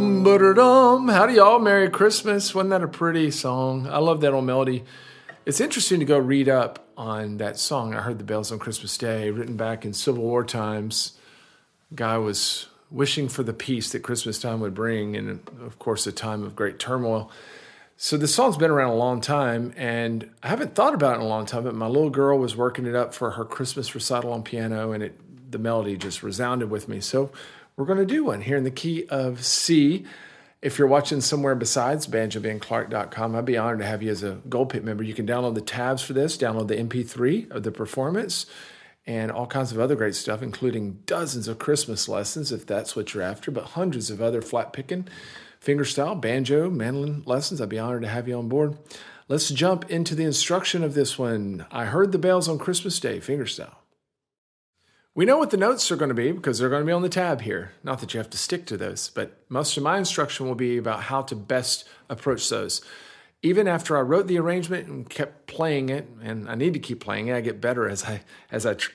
Dum ba da dum. Howdy y'all. Merry Christmas. Wasn't that a pretty song? I love that old melody. It's interesting to go read up on that song. I heard the bells on Christmas Day, written back in Civil War times. Guy was wishing for the peace that Christmas time would bring, and of course a time of great turmoil. So the song's been around a long time, and I haven't thought about it in a long time, but my little girl was working it up for her Christmas recital on piano, and the melody just resounded with me. So we're going to do one here in the key of C. If you're watching somewhere besides banjobandclark.com, I'd be honored to have you as a Gold Pit member. You can download the tabs for this, download the MP3 of the performance, and all kinds of other great stuff, including dozens of Christmas lessons, if that's what you're after, but hundreds of other flat picking, fingerstyle, banjo, mandolin lessons. I'd be honored to have you on board. Let's jump into the instruction of this one. I heard the bells on Christmas Day, fingerstyle. We know what the notes are going to be because they're going to be on the tab here. Not that you have to stick to those, but most of my instruction will be about how to best approach those. Even after I wrote the arrangement and kept playing it, and I need to keep playing it, I get better as I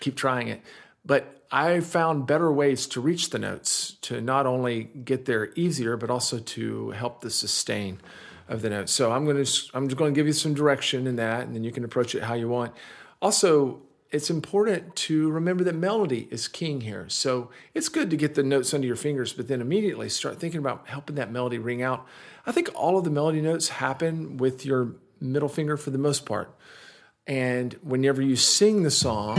keep trying it. But I found better ways to reach the notes, to not only get there easier, but also to help the sustain of the notes. So I'm just going to give you some direction in that, and then you can approach it how you want. Also, it's important to remember that melody is king here. So it's good to get the notes under your fingers, but then immediately start thinking about helping that melody ring out. I think all of the melody notes happen with your middle finger for the most part. And whenever you sing the song,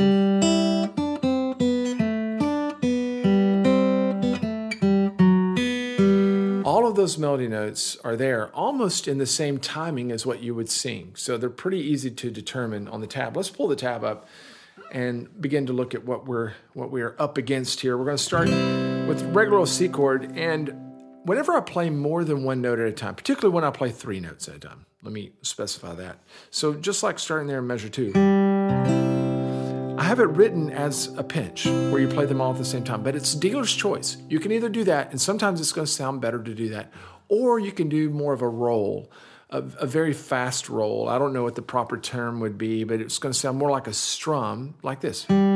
all of those melody notes are there almost in the same timing as what you would sing. So they're pretty easy to determine on the tab. Let's pull the tab up and begin to look at what we're up against here. We're going to start with regular old C chord, and whenever I play more than one note at a time, particularly when I play 3 notes at a time, let me specify that. So just like starting there in measure 2, I have it written as a pinch where you play them all at the same time, but it's dealer's choice. You can either do that, and sometimes it's going to sound better to do that, or you can do more of a roll, a very fast roll. I don't know what the proper term would be, but it's going to sound more like a strum, like this. And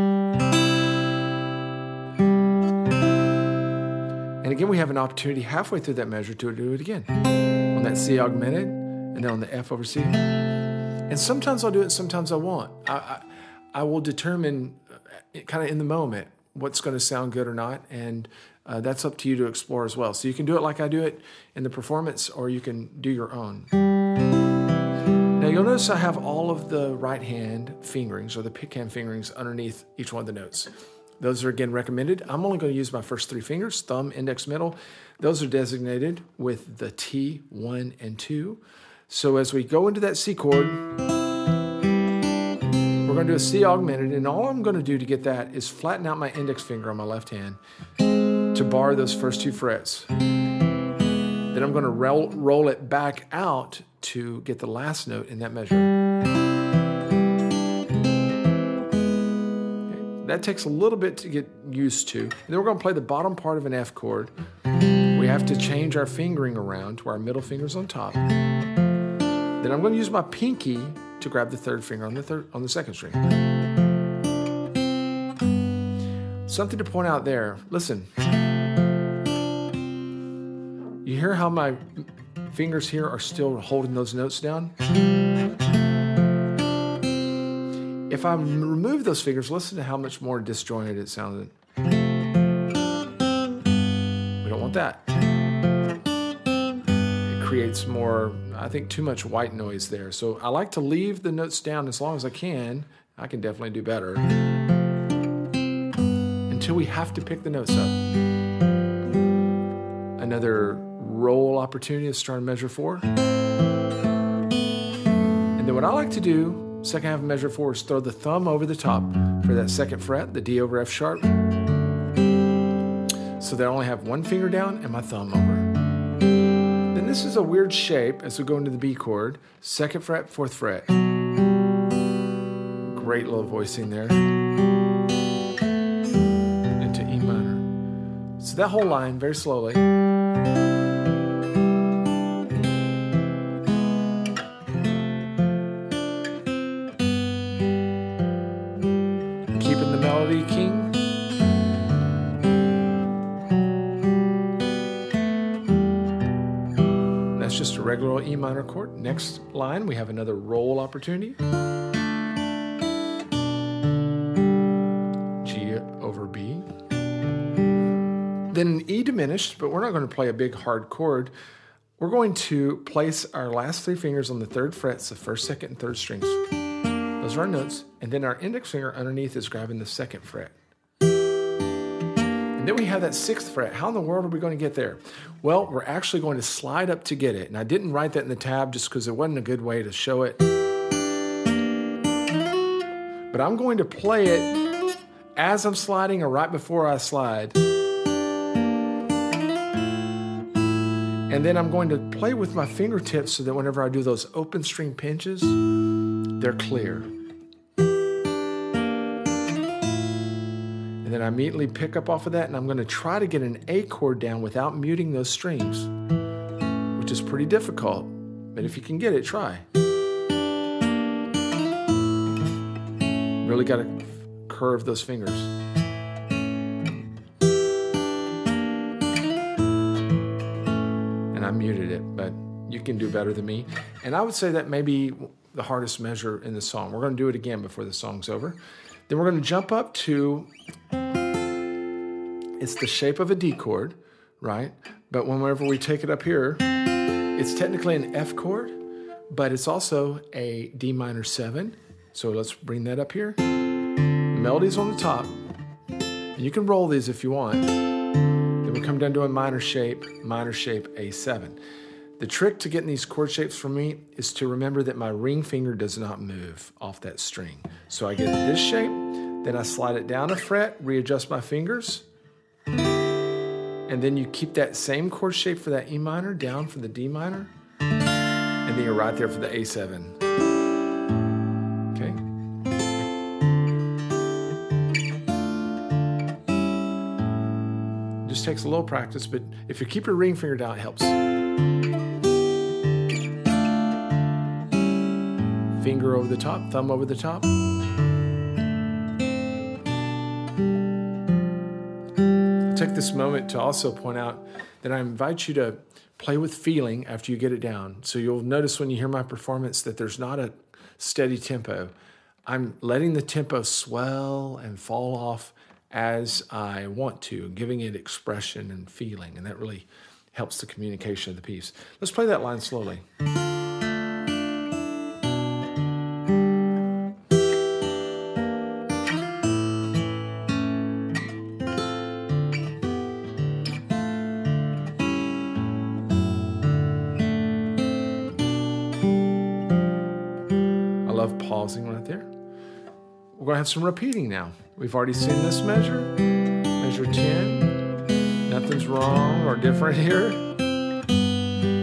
again, we have an opportunity halfway through that measure to do it again. On that C augmented, and then on the F over C. And sometimes I'll do it, sometimes I won't. I will determine kind of in the moment what's going to sound good or not, and that's up to you to explore as well. So you can do it like I do it in the performance, or you can do your own. Now you'll notice I have all of the right hand fingerings, or the pick hand fingerings, underneath each one of the notes. Those are again recommended. I'm only going to use my first 3 fingers, thumb, index, middle. Those are designated with the T, 1, and 2. So as we go into that C chord, we're going to do a C augmented, and all I'm going to do to get that is flatten out my index finger on my left hand to bar those first 2 frets. Then I'm going to roll it back out to get the last note in that measure. Okay. That takes a little bit to get used to. And then we're going to play the bottom part of an F chord. We have to change our fingering around to our middle finger's on top. Then I'm going to use my pinky to grab the 3rd finger on the 2nd string. Something to point out there. Listen. You hear how my fingers here are still holding those notes down? If I remove those fingers, listen to how much more disjointed it sounded. We don't want that. It creates more, I think, too much white noise there. So I like to leave the notes down as long as I can. I can definitely do better. Until we have to pick the notes up. Another roll opportunity is starting measure 4. And then what I like to do, second half of measure 4, is throw the thumb over the top for that 2nd fret, the D over F sharp. So that I only have 1 finger down and my thumb over. Then this is a weird shape as we go into the B chord, 2nd fret, 4th fret. Great little voicing there. Into E minor. So that whole line, very slowly. Keeping the melody king. regular E minor chord. Next line, we have another roll opportunity. G over B. Then an E diminished, but we're not going to play a big hard chord. We're going to place our last 3 fingers on the 3rd frets, the 1st, 2nd, and 3rd strings. Those are our notes. And then our index finger underneath is grabbing the 2nd fret. And then we have that 6th fret. How in the world are we going to get there? Well, we're actually going to slide up to get it. And I didn't write that in the tab just because it wasn't a good way to show it. But I'm going to play it as I'm sliding or right before I slide. And then I'm going to play with my fingertips so that whenever I do those open string pinches, they're clear. And then I immediately pick up off of that, and I'm going to try to get an A chord down without muting those strings, which is pretty difficult. But if you can get it, try. Really got to curve those fingers. I muted it, but you can do better than me. And I would say that may be the hardest measure in the song. We're going to do it again before the song's over. Then we're going to jump up to, it's the shape of a D chord, right? But whenever we take it up here, it's technically an F chord, but it's also a D minor 7. So let's bring that up here. The melody's on the top. And you can roll these if you want. Then we come down to a minor shape A7. The trick to getting these chord shapes for me is to remember that my ring finger does not move off that string. So I get this shape, then I slide it down a fret, readjust my fingers, and then you keep that same chord shape for that E minor down for the D minor, and then you're right there for the A7. Just takes a little practice, but if you keep your ring finger down, it helps. Finger over the top, thumb over the top. Take this moment to also point out that I invite you to play with feeling after you get it down. So you'll notice when you hear my performance that there's not a steady tempo. I'm letting the tempo swell and fall off as I want to, giving it expression and feeling, and that really helps the communication of the piece. Let's play that line slowly. I love pausing right there. We're going to have some repeating now. We've already seen this measure, measure 10. Nothing's wrong or different here.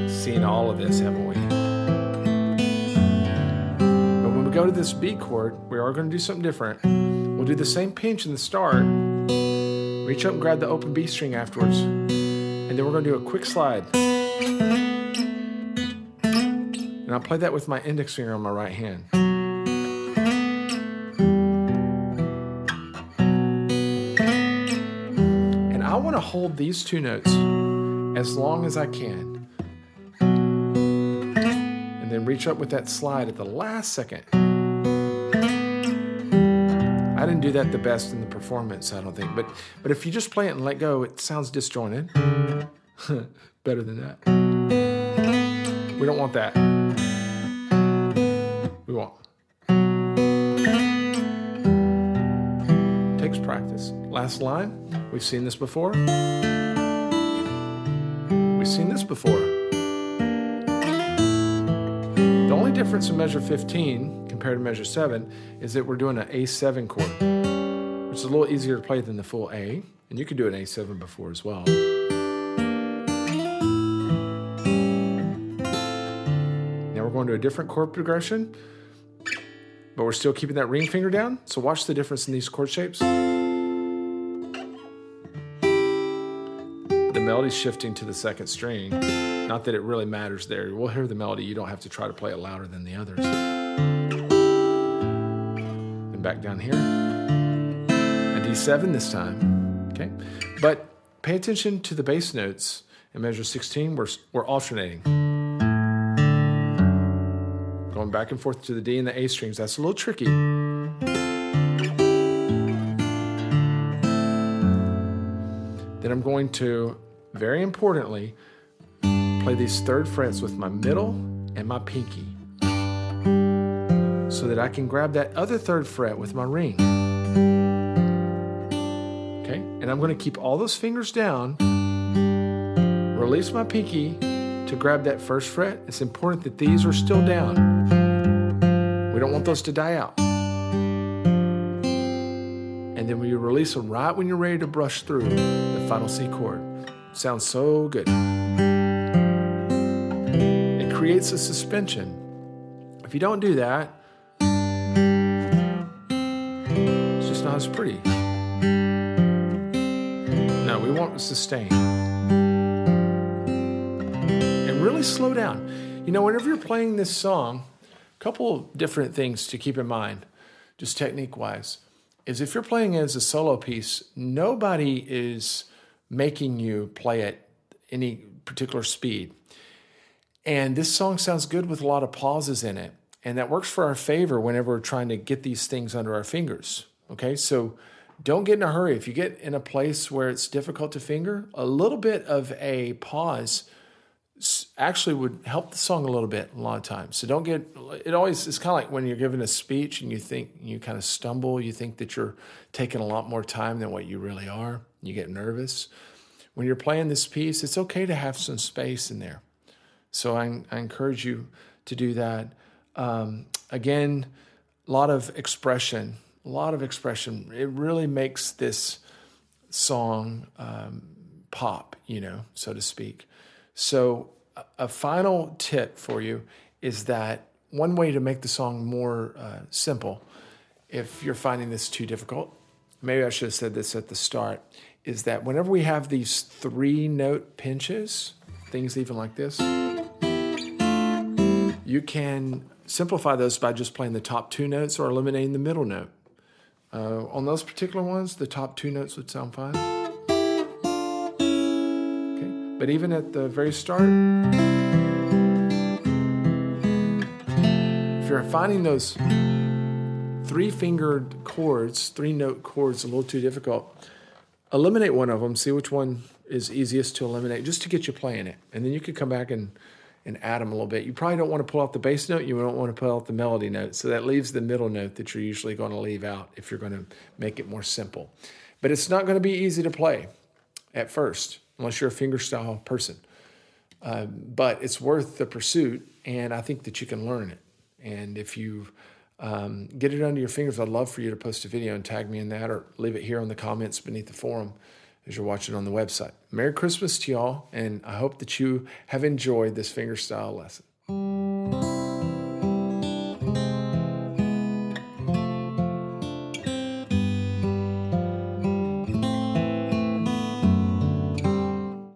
Seen all of this, haven't we? But when we go to this B chord, we are going to do something different. We'll do the same pinch in the start, reach up and grab the open B string afterwards, and then we're going to do a quick slide. And I'll play that with my index finger on my right hand. I want to hold these 2 notes as long as I can. And then reach up with that slide at the last second. I didn't do that the best in the performance, I don't think. But if you just play it and let go, it sounds disjointed. Better than that. We don't want that. We want. Takes practice. Last line. We've seen this before. We've seen this before. The only difference in measure 15 compared to measure 7 is that we're doing an A7 chord, which is a little easier to play than the full A, and you could do an A7 before as well. Now we're going to a different chord progression, but we're still keeping that ring finger down. So watch the difference in these chord shapes. The melody's shifting to the 2nd string. Not that it really matters there. We'll hear the melody. You don't have to try to play it louder than the others. And back down here. A D7 this time. Okay? But pay attention to the bass notes in measure 16. We're alternating. going back and forth to the D and the A strings. That's a little tricky. Then I'm going to, very importantly, play these third frets with my middle and my pinky so that I can grab that other third fret with my ring. Okay, and I'm going to keep all those fingers down, release my pinky to grab that first fret. It's important that these are still down. We don't want those to die out. And then we release them right when you're ready to brush through the final C chord. Sounds so good. It creates a suspension. If you don't do that, it's just not as pretty. No, we want to sustain. And really slow down. You know, whenever you're playing this song, a couple of different things to keep in mind, just technique-wise, is if you're playing it as a solo piece, nobody is making you play at any particular speed. And this song sounds good with a lot of pauses in it. And that works for our favor whenever we're trying to get these things under our fingers. Okay, so don't get in a hurry. If you get in a place where it's difficult to finger, a little bit of a pause actually would help the song a little bit a lot of times. So don't get, it's kind of like when you're giving a speech and you think, you kind of stumble, you think that you're taking a lot more time than what you really are. You get nervous. When you're playing this piece, it's okay to have some space in there. So I encourage you to do that. Again, a lot of expression. It really makes this song pop, so to speak. So a final tip for you is that one way to make the song more simple, if you're finding this too difficult, maybe I should have said this at the start, is that whenever we have these 3-note pinches, things even like this, you can simplify those by just playing the top 2 notes or eliminating the middle note. On those particular ones, the top 2 notes would sound fine. Okay, but even at the very start, if you're finding those 3-fingered chords, 3-note chords a little too difficult, eliminate one of them, see which one is easiest to eliminate, just to get you playing it. And then you can come back and add them a little bit. You probably don't want to pull out the bass note. You don't want to pull out the melody note. So that leaves the middle note that you're usually going to leave out if you're going to make it more simple. But it's not going to be easy to play at first, unless you're a fingerstyle person. But it's worth the pursuit, and I think that you can learn it. And if you get it under your fingers, I'd love for you to post a video and tag me in that, or leave it here in the comments beneath the forum as you're watching on the website. Merry Christmas to y'all, and I hope that you have enjoyed this fingerstyle lesson.